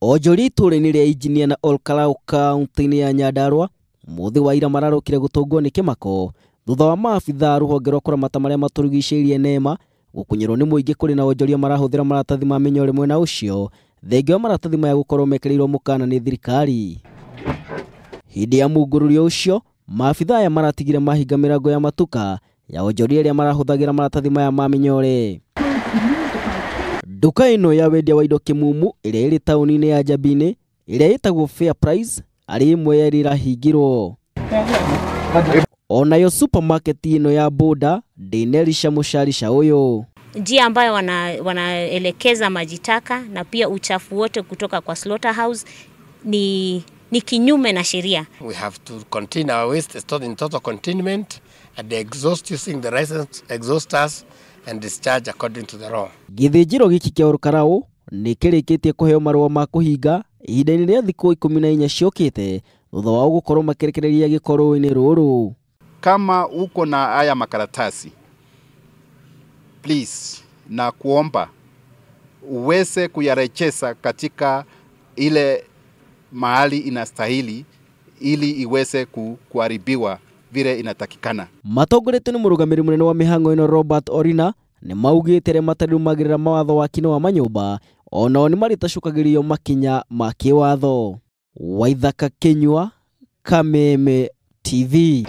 Onjori itũra-inĩ rĩa Injinia na Olkalau kaunti-inĩ ya Nyandarua muthi wa ira mararũkire gũtũngwo nĩ kĩmako thutha wa maabitha rũhonge rwa kũramata marĩa matũrigicĩirie NEMA gũkunyĩrwo nĩ mũingĩ kũrĩ na onjoria marahũthĩra maratathi ma mĩnyore mwena ũcio thengia wa maratathi maya gũkorwo mekĩrĩirwo mũkana nĩ thirikari. Hĩndĩ ya mũngũrũrio ũcio maabitha aya maratigire mahinga mĩrango ya matuka ya onjoria arĩa marahũthagĩra maratathi maya ma mĩnyore. Nduka ĩno ya wendia wa indo Kimumu ĩrĩa ĩrĩ taũni-inĩ ya Njabine ĩrĩa ĩtagwo Fair Price arĩ imwe ya ĩrahingirwo. Onayo supermarket ĩno ya Boda ndĩnerisha mũcarisha ũyũ. Njia ambayo wanaelekeza majitaka na pia uchafu wote kutoka kwa slaughterhouse ni kinyume na sheria. We have to contain our waste stored in total containment and exhaust using the licensed exhausters and discharge according to the law. Githĩnjĩro gĩkĩ kĩa Olkalau nĩ kĩrĩkĩtie kũheo marũa ma kũhinga ihinda-inĩ rĩa thikũ 14 ciokĩte thutha wa gũkorwo makĩrekereria gĩko rũĩ-inĩ rũrũ. Kama uko na haya makaratasi, please na kuomba uweze kuyarejeza katika ile mahali inastahili ili iweze kuharibiwa vile inatakikana. Matongoretio nĩ mũrũgamĩrĩri mũnene wa mĩhang'o ĩno Robert Orina nĩ maugĩte arĩa matarũmagĩrĩra mawatho wa kino wa manyũmba onao nĩ maritacũkagĩrio makinya ma kĩwatho. Waithaka Kinyua, Kameme TV.